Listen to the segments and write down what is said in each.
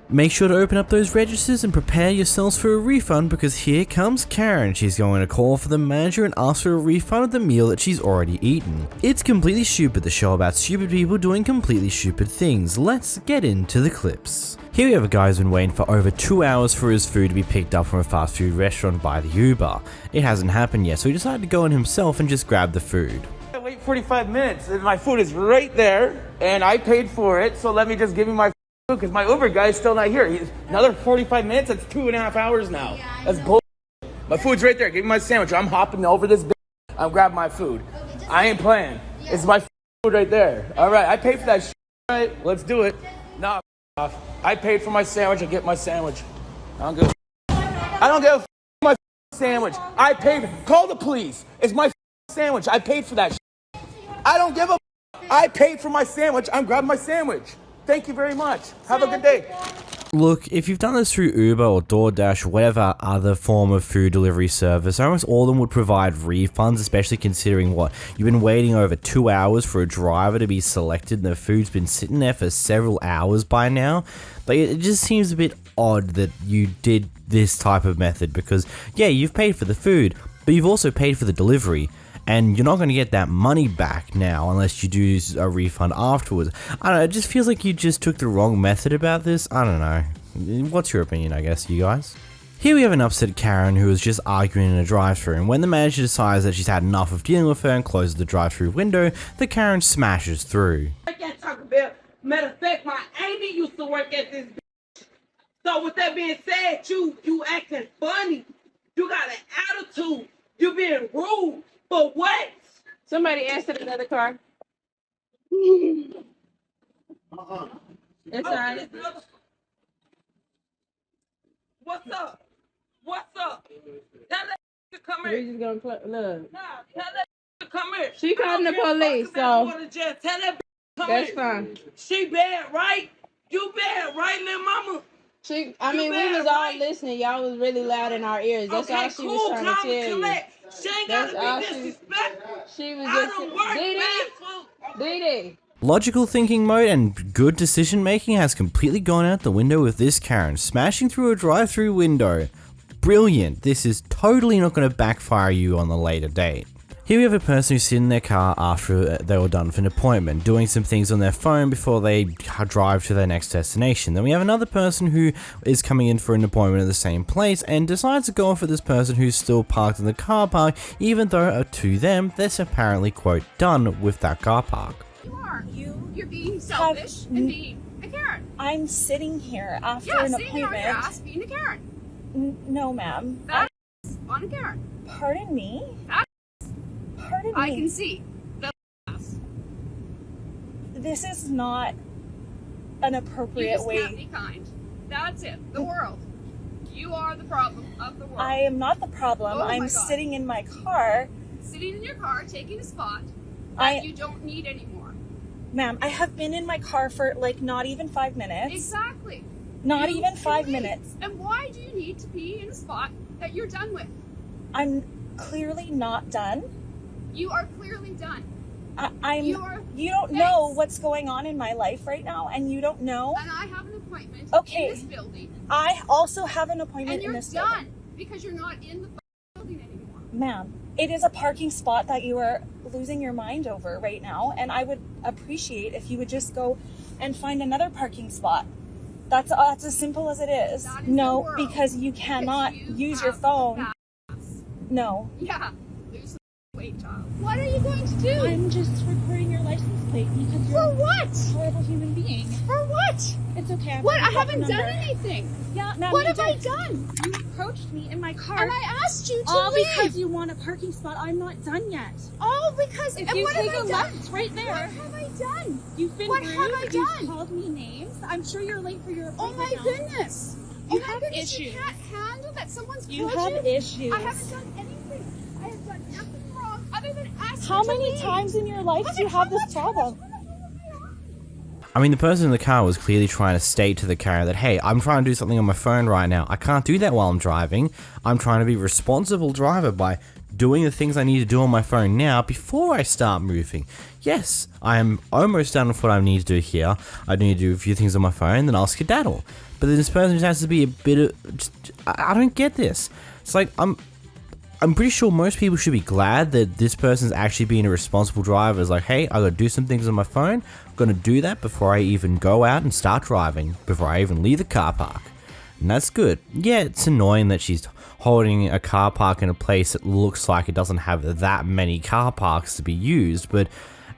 Make sure to open up those registers and prepare yourselves for a refund, because here comes Karen. She's going to call for the manager and ask for a refund of the meal that she's already eaten. It's Completely Stupid, the show about stupid people doing completely stupid things. Let's get into the clips. Here we have a guy who's been waiting for over 2 hours for his food to be picked up from a fast food restaurant by the Uber. It hasn't happened yet, so he decided to go in himself and just grab the food. I wait 45 minutes and my food is right there and I paid for it, so let me just give you my food because my Uber guy is still not here. He's another 45 minutes, that's 2.5 hours now. That's bull. My food's right there. Give me my sandwich. I'm hopping over this bitch. I'm grabbing my food. I ain't playing. It's my food right there. All right, I paid for that shit. All right, let's do it. Nah, off. I paid for my sandwich. I get my sandwich. I don't give a my sandwich. I paid. Call the police. It's my sandwich. I paid for that shit. I don't give a I paid for my sandwich. I'm grabbing my sandwich. Thank you very much. Have a good day. Look, if you've done this through Uber or DoorDash or whatever other form of food delivery service, almost all of them would provide refunds, especially considering what, you've been waiting over 2 hours for a driver to be selected and the food's been sitting there for several hours by now. But it just seems a bit odd that you did this type of method because, yeah, you've paid for the food, but you've also paid for the delivery. And you're not going to get that money back now unless you do a refund afterwards. I don't know, it just feels like you just took the wrong method about this. I don't know. What's your opinion, I guess, you guys? Here we have an upset Karen who is just arguing in a drive-thru, and when the manager decides that she's had enough of dealing with her and closes the drive-thru window, the Karen smashes through. I can't talk about. Matter of fact, my auntie used to work at this bitch. So with that being said, you acting funny. You got an attitude. You being rude. For what? Somebody answered another car. It's alright. What's up? What's up? Tell that to come We're here. just gonna play. Look. Nah, tell that to come here. She calling the police, so Tell that come that's here. fine. She bad, right? You bad, right, little mama? I mean, we was all listening. Y'all was really loud in our ears. That's all she was trying to tell you. She ain't gotta be disrespectful. She was I don't work just Dee. Logical thinking mode and good decision making has completely gone out the window with this Karen smashing through a drive-thru window. Brilliant. This is totally not going to backfire you on the later date. Here we have a person who's sitting in their car after they were done for an appointment, doing some things on their phone before they drive to their next destination. Then we have another person who is coming in for an appointment at the same place and decides to go for this person who's still parked in the car park, even though to them, they're apparently, quote, done with that car park. You are. You're being selfish and being a Karen. I'm sitting here after an sitting appointment. on your ass being a Karen. No, ma'am. That's on a Karen. Pardon me? Pardon me. I can see. This is not an You appropriate just way. can't be kind. That's it. The world. You are the problem of the world. I am not the problem. Oh my I'm God. sitting in my car. Sitting in your car, taking a spot I- that you don't need anymore. Ma'am, I have been in my car for like not even 5 minutes. Exactly. Not You even can 5 leave. minutes. And why do you need to be in a spot that you're done with? I'm clearly not done. You are clearly done. You don't know what's going on in my life right now, and you don't know. And I have an appointment Okay. in this building. I also have an appointment And you're in this done building. because you're not in the building anymore. Ma'am, it is a parking spot that you are losing your mind over right now, and I would appreciate if you would just go and find another parking spot. That's as simple as it is. That is No, the world. because you cannot Because use have your the phone. pass. No. Yeah, lose some weight, child. What are you going to do? I'm just recording your license plate because For you're what? a horrible human being. For what? It's okay. What? I I've got haven't your done number. anything. Yeah, ma'am, What you have I did. done? You approached me in my car. And I asked you to all leave. because you want a parking spot. I'm not done yet. All because. If and you what take have a I done? left right there. What have I done? You've been What rude. have I You've done? called me names. I'm sure you're late for your Oh appointment. my now. goodness. You Oh my have goodness, you issues. can't handle that someone's You called have you? issues. I haven't done anything. I have done nothing wrong other than asking How to many leave. times in your life do you have this problem? I mean, the person in the car was clearly trying to state to the Karen that, hey, I'm trying to do something on my phone right now. I can't do that while I'm driving. I'm trying to be a responsible driver by doing the things I need to do on my phone now before I start moving. Yes, I am almost done with what I need to do here. I need to do a few things on my phone, then I'll skedaddle. But then this person just has to be a bit of... I don't get this. It's like, I'm pretty sure most people should be glad that this person's actually being a responsible driver. It's like, hey, I gotta do some things on my phone. I'm gonna do that before I even go out and start driving, before I even leave the car park. And that's good. Yeah, it's annoying that she's holding a car park in a place that looks like it doesn't have that many car parks to be used, but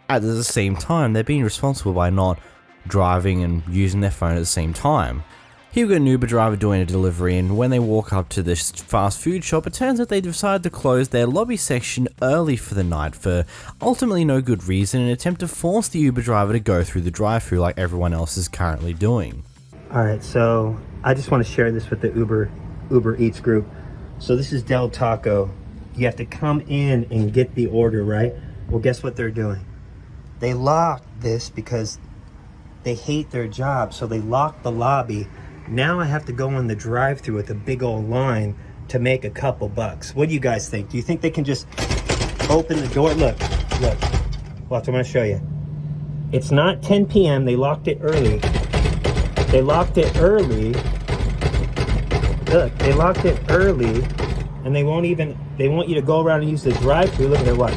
at the same time, they're being responsible by not driving and using their phone at the same time. Here we've got an Uber driver doing a delivery, and when they walk up to this fast food shop, it turns out they decided to close their lobby section early for the night for ultimately no good reason, in an attempt to force the Uber driver to go through the drive-thru like everyone else is currently doing. Alright, so I just want to share this with the Uber Eats group. So this is Del Taco. You have to come in and get the order, right? Well, guess what they're doing? They locked this because they hate their job, so they locked the lobby. Now I have to go in the drive-thru with a big old line to make a couple bucks. What do you guys think? Do you think they can just open the door? Look. Watch, I'm gonna show you. It's not 10 p.m. They locked it early. They locked it early. Look, they locked it early, and they want you to go around and use the drive-thru. Look at their watch.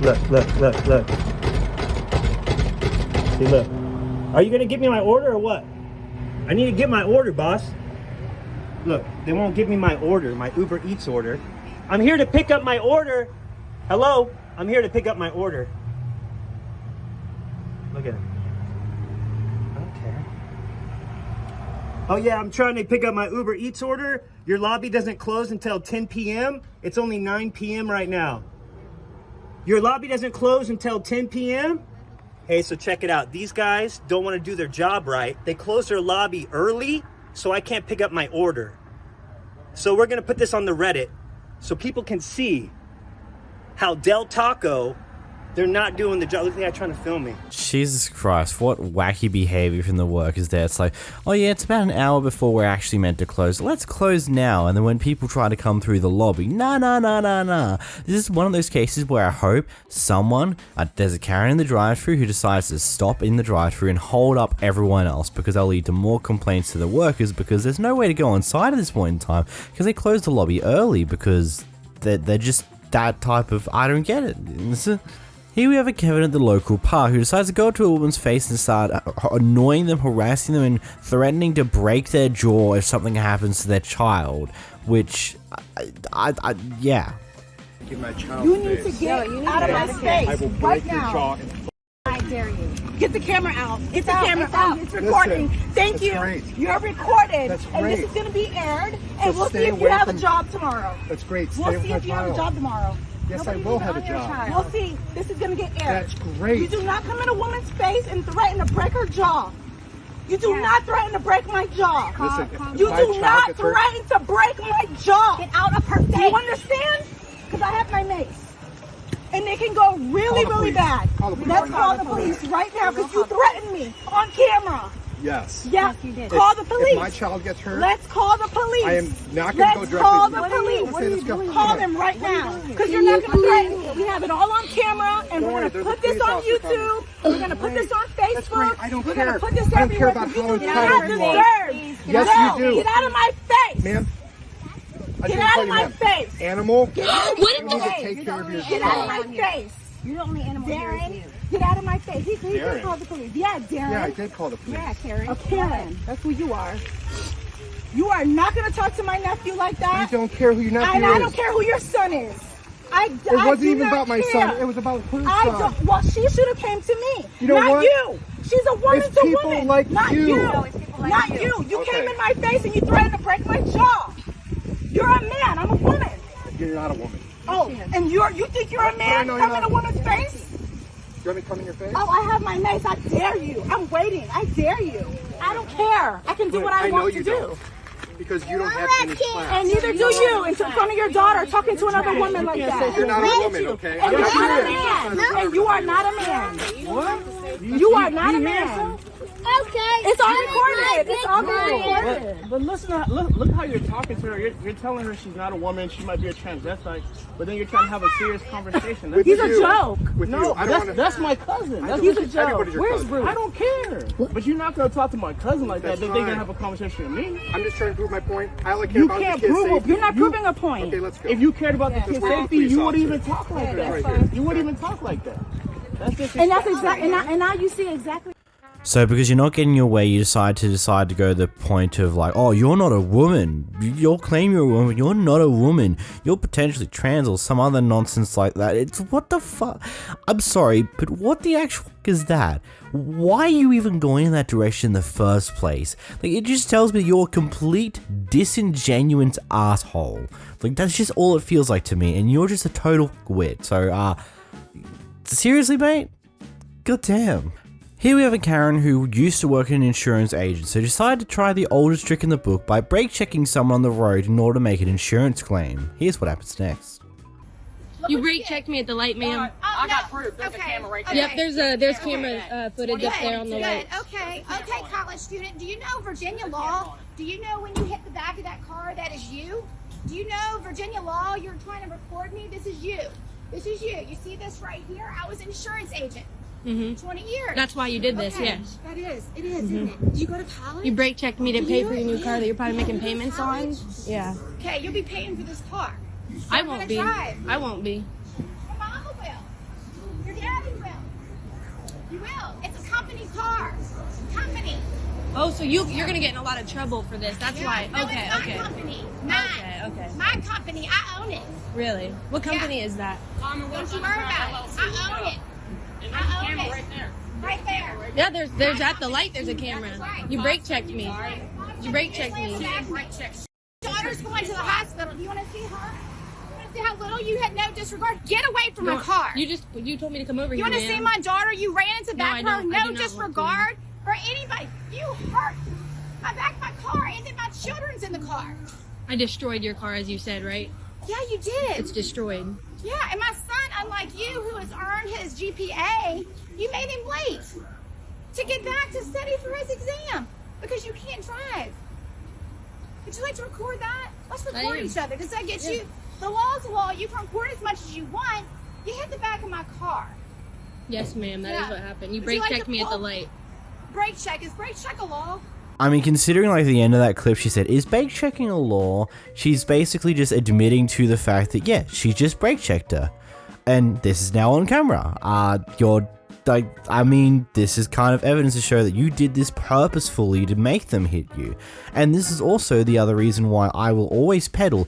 Look. See, look. Are you gonna give me my order or what? I need to get my order, boss. Look, they won't give me my order, my Uber Eats order. I'm here to pick up my order. Hello? I'm here to pick up my order. Look at him. Okay. Oh yeah, I'm trying to pick up my Uber Eats order. Your lobby doesn't close until 10 p.m. It's only 9 p.m. right now. Your lobby doesn't close until 10 p.m.? Hey, so check it out. These guys don't want to do their job right. They close their lobby early, so I can't pick up my order. So we're going to put this on the Reddit so people can see how Del Taco, they're not doing the job. Look at the guy trying to film me. Jesus Christ, what wacky behavior from the workers there. It's like, oh yeah, it's about an hour before we're actually meant to close. Let's close now. And then when people try to come through the lobby, nah. This is one of those cases where I hope someone, there's a Karen in the drive-thru who decides to stop in the drive-thru and hold up everyone else, because they'll lead to more complaints to the workers, because there's no way to go inside at this point in time because they closed the lobby early because they're just that type of, I don't get it. Here we have a Kevin at the local park who decides to go up to a woman's face and start annoying them, harassing them, and threatening to break their jaw if something happens to their child, which, yeah. Give my child you need to get out of my face I will break right your now. jaw. I dare you. Get the camera out. Get the camera It's out. It's recording. Listen, Thank that's you. great. You're recorded. That's And this great. is going to be aired. So And we'll see stay if you away have a from- job tomorrow. That's great. Stay We'll with see my if you have a child. job tomorrow. Yes, I will have a job. We'll see. This is going to get aired. That's great. You do not come in a woman's face and threaten to break her jaw. You do not threaten to break my jaw. Listen, if You my do child not gets hurt- threaten to break my jaw. Get out of her face. Do you understand? Because I have my mace. And it can go really, really bad. Let's call the police right now because you threatened me on camera. Yes. Yes, you did. Call the police. If my child gets hurt, Let's call the police. I am not going to go directly. Let's call the Okay, let's police. go. Call them right now because you're not going to threaten me. We have it all on camera, and we're going to put this on YouTube. We're going to put this on That's great. Facebook. I don't We're care. going to put this I don't care everywhere. about You how do not entitled you are. deserve. Yes, you do. Get out of my face. Ma'am. I Get didn't out call of you my ma'am. face. Animal. Get out of You my need to face. take care of your Get out of my face. You're the only animal here is Darren, you. get out of my face. He Darren. just called the police. Yeah, Darren. Yeah, I did call the police. Yeah, Karen. A Karen. That's who you are. You are not going to talk to my nephew like I that. don't care who your nephew And is. I don't care who your son is. It wasn't even about my son. It was about her I son. don't. Well, she should have came to me. You know not what? you. She's a woman It's to people woman. like not you. you. No, it's people like not you. you. You Okay. came in my face and you threatened to break my jaw. You're a man. I'm a woman. You're not a woman. Oh, and you think you're a man? no, Come you're in a not. woman's face? You want me to come in your face? Oh, I have my mace. I dare you. I'm waiting. I dare you. I don't care. I can do what I know want you to do. don't. Because you don't have any class. And neither do you in front of your daughter talking to another woman like that. You're not a woman, okay? And I'm you're not a serious. man. And you are not a man. What? You are not a man. Okay. It's all recorded. It's all recorded. But listen, look how you're talking to her. You're telling her she's not a woman. She might be a transvestite. But then you're trying to have a serious conversation. He's a joke. No, that's my cousin. He's a joke. Where's Bruce? I don't care. But you're not going to talk to my cousin like that. Then they're going to have a conversation with me. I'm just trying to prove my point. I only care about the kid's safety. You're not proving a point. Okay, let's go. If you cared about the kid's safety, you wouldn't even talk like that. You wouldn't even talk like that. That's just. And that's exactly. And now you see exactly. So because you're not getting your way, you decide to go to the point of like, oh, you're not a woman. You'll claim you're a woman. You're not a woman. You're potentially trans or some other nonsense like that. It's what the fuck? I'm sorry, but what the actual fuck is that? Why are you even going in that direction in the first place? Like, it just tells me you're a complete disingenuous asshole. Like, that's just all it feels like to me, and you're just a total wit. So, seriously, mate? Goddamn. Here we have a Karen who used to work in an insurance agency, decided to try the oldest trick in the book by brake checking someone on the road in order to make an insurance claim. Here's what happens next. You brake checked me at the light, ma'am. I got proof. There's a camera right there. Yep, there's camera footage up there on the light. Okay, college student. Do you know Virginia law? Do you know when you hit the back of that car, that is you? Do you know Virginia law? You're trying to record me. This is you. This is you. You see this right here? I was an insurance agent. 20 years. That's why you did this, yes. That is. It is, isn't it? Do you go to college? You brake checked me to pay for your new car that you're probably making payments on. Yeah. Okay, you'll be paying for this car. I won't be. Drive. I won't be. Your mama will. Your daddy will. You will. It's a company car. Company. Oh, so you're gonna get in a lot of trouble for this. That's why. No, Okay, it's okay. my company. Mine. Okay. My company. I own it. Really? What company is that? Don't you worry about it. I own it. I own it. Right there. Yeah, there's at the light. There's a camera. You brake checked me. You brake checked me. Daughter's going to the hospital. Do you want to see her? You want to see how little you had no disregard? Get away from my car. You told me to come over You here. want to see my daughter? You ran into back her. No do disregard for anybody. You hurt my back, my car, and then my children's in the car. I destroyed your car, as you said, right? Yeah, you did. It's destroyed. Yeah, and my son, unlike you, who has earned his GPA, you made him late to get back to study for his exam because you can't drive. Would you like to record that? Let's record each other. Does that get you? The law's the law. You can record as much as you want. You hit the back of my car. Yes, ma'am. That is what happened. You brake checked me at the light. Brake check. Is brake check a law? I mean, considering like the end of that clip, she said, is brake checking a law? She's basically just admitting to the fact that, yeah, she just brake checked her. And this is now on camera. This is kind of evidence to show that you did this purposefully to make them hit you. And this is also the other reason why I will always peddle,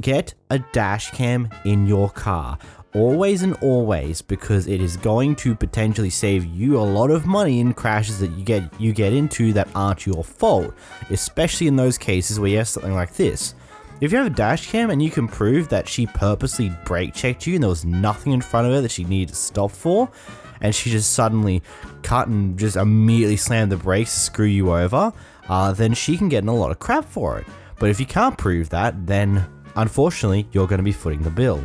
get a dash cam in your car. Always and always, because it is going to potentially save you a lot of money in crashes that you get into that aren't your fault, especially in those cases where you have something like this. If you have a dash cam and you can prove that she purposely brake checked you and there was nothing in front of her that she needed to stop for, and she just suddenly cut and just immediately slammed the brakes to screw you over, then she can get in a lot of crap for it. But if you can't prove that, then unfortunately you're going to be footing the bill.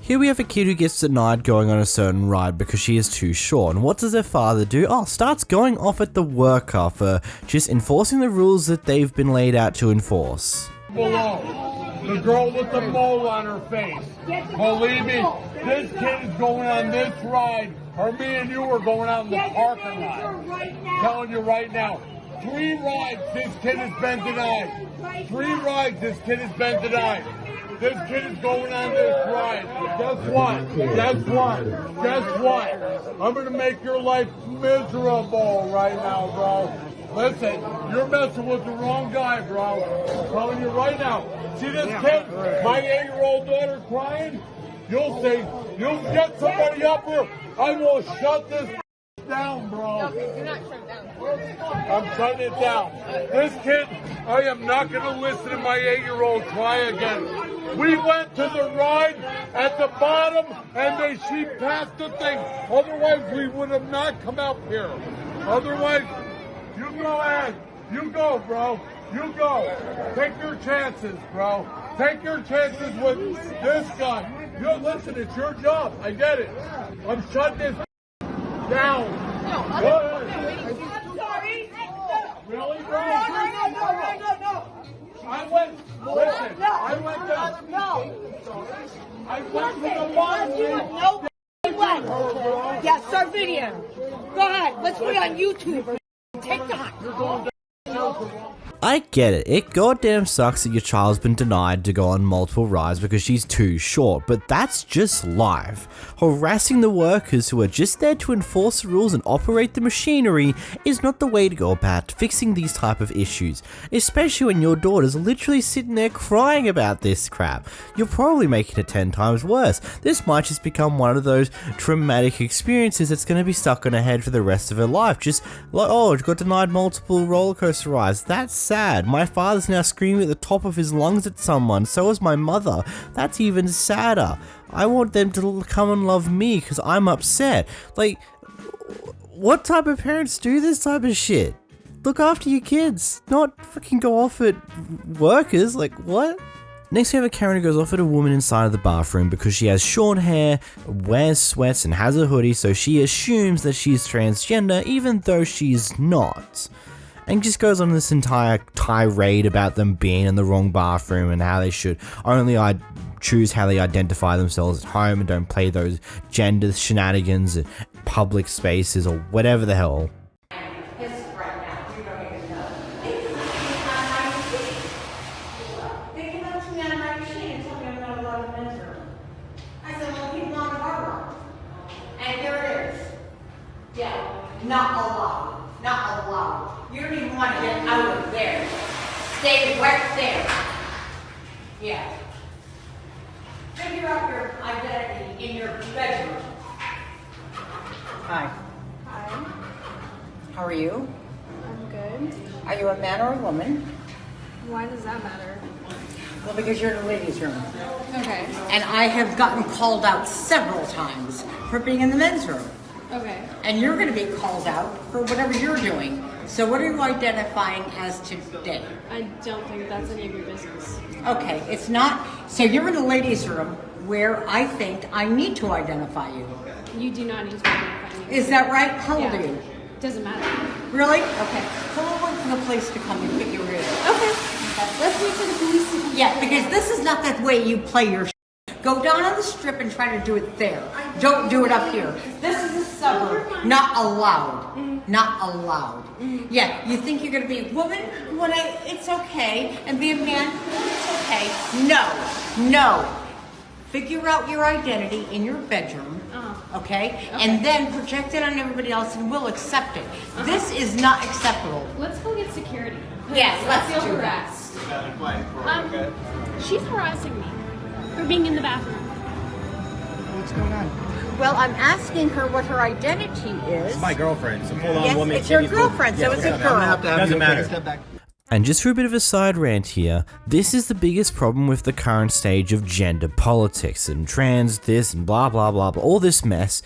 Here we have a kid who gets denied going on a certain ride because she is too short. And what does their father do? Oh, starts going off at the worker for just enforcing the rules that they've been laid out to enforce. Below, the girl with the mole on her face. Believe me, this kid is going on this ride, or me and you are going out in the parking lot. Telling you right now, 3 rides this kid has been denied. 3 rides this kid has been denied. This kid is going on this ride. Guess what? Guess what? I'm going to make your life miserable right now, bro. Listen, you're messing with the wrong guy, bro. I'm telling you right now. See this kid? My 8-year-old daughter crying? You'll see. You'll get somebody up here. I will shut this down, bro. Okay, do not shut it down. I'm shutting it down. This kid, I am not going to listen to my 8-year-old cry again. We went to the ride at the bottom and she passed the thing. Otherwise, we would have not come up here. Otherwise, you go ahead. You go, bro. You go. Take your chances, bro. Take your chances with this guy. Listen, it's your job. I get it. I'm shutting this down. I'm sorry. Really, No, bro? no. I went, listen, I went to the bottom. No way. Yeah, start video. Go ahead. Let's put it on YouTube or TikTok. I get it. It goddamn sucks that your child's been denied to go on multiple rides because she's too short, but that's just life. Harassing the workers who are just there to enforce the rules and operate the machinery is not the way to go about fixing these type of issues, especially when your daughter's literally sitting there crying about this crap. You're probably making it 10 times worse. This might just become one of those traumatic experiences that's going to be stuck in her head for the rest of her life. Just like, oh, she got denied multiple roller coaster rides. That's sad. My father's now screaming at the top of his lungs at someone. So is my mother. That's even sadder. I want them to come and love me because I'm upset. Like, what type of parents do this type of shit? Look after your kids, not freaking go off at workers. Like, what? Next we have a Karen who goes off at a woman inside of the bathroom because she has short hair, wears sweats and has a hoodie, so she assumes that she's transgender even though she's not. And just goes on this entire tirade about them being in the wrong bathroom and how they should only choose how they identify themselves at home and don't play those gender shenanigans at public spaces or whatever the hell. Not allowed. Not allowed. You don't even want to get out of there. Stay right there. Yeah. Figure out your identity in your bedroom. Hi. Hi. How are you? I'm good. Are you a man or a woman? Why does that matter? Well, because you're in the ladies' room. Okay. And I have gotten called out several times for being in the men's room. Okay. And you're going to be called out for whatever you're doing. So what are you identifying as today? I don't think that's any of your business. Okay, it's not. So you're in the ladies' room where I think I need to identify you. You do not need to identify me. Is that right? How old are you? Doesn't matter. Really? Okay. So we'll wait for the police to come and figure it out. Okay. Let's wait for the police to come. Yeah, because this is not that way you play your Go down on the strip and try to do it there. Don't do it up here. This is a suburb. Not allowed. Not allowed. Yeah, you think you're going to be a woman? It's okay. And be a man? It's okay. No. Figure out your identity in your bedroom. Okay? And then project it on everybody else and we'll accept it. This is not acceptable. Let's go get security. Yes, I let's feel do harassed. She's harassing me for being in the bathroom. What's going on? Well, I'm asking her what her identity is. It's my girlfriend. It's a full-on woman. It's your girlfriend, so it's a girl. Doesn't matter. And just for a bit of a side rant here, this is the biggest problem with the current stage of gender politics and trans this and blah blah blah, all this mess.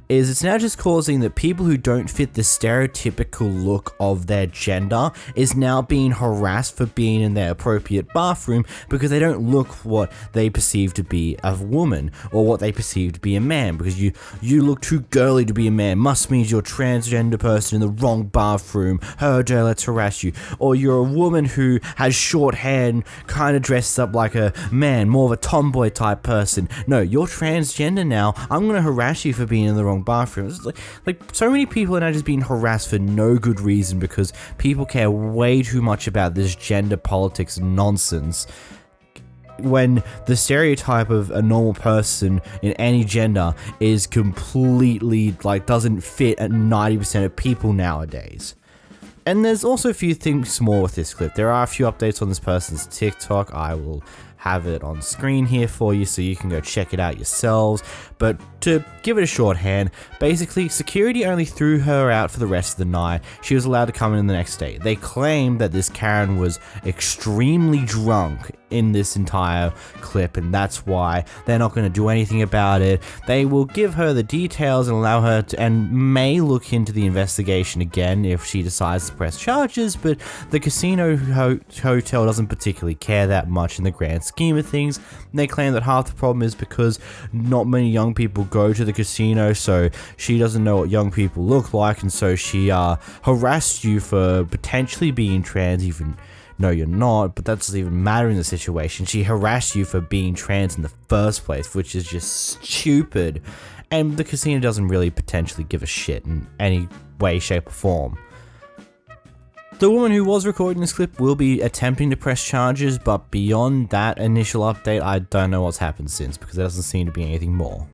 Is it's now just causing that people who don't fit the stereotypical look of their gender is now being harassed for being in their appropriate bathroom because they don't look what they perceive to be a woman or what they perceive to be a man, because you look too girly to be a man must mean you're a transgender person in the wrong bathroom, oh dear, let's harass you. Or you're a woman who has short hair and kind of dressed up like a man, more of a tomboy type person. No, you're transgender now, I'm gonna harass you for being in the wrong bathroom. It's like so many people are now just being harassed for no good reason because people care way too much about this gender politics nonsense, when the stereotype of a normal person in any gender is completely doesn't fit at 90% of people nowadays. And there's also a few things more with this clip. There are a few updates on this person's TikTok. I will have it on screen here for you so you can go check it out yourselves. But to give it a shorthand, basically security only threw her out for the rest of the night. She was allowed to come in the next day. They claim that this Karen was extremely drunk in this entire clip, and that's why they're not going to do anything about it. They will give her the details and allow her to, and may look into the investigation again if she decides to press charges, but the casino hotel doesn't particularly care that much in the grand scheme of things. And they claim that half the problem is because not many young people go to the casino, so she doesn't know what young people look like, and so she harassed you for potentially being trans, even no, you're not, but that doesn't even matter in the situation. She harassed you for being trans in the first place, which is just stupid. And the casino doesn't really potentially give a shit in any way, shape, or form. The woman who was recording this clip will be attempting to press charges, but beyond that initial update, I don't know what's happened since, because there doesn't seem to be anything more.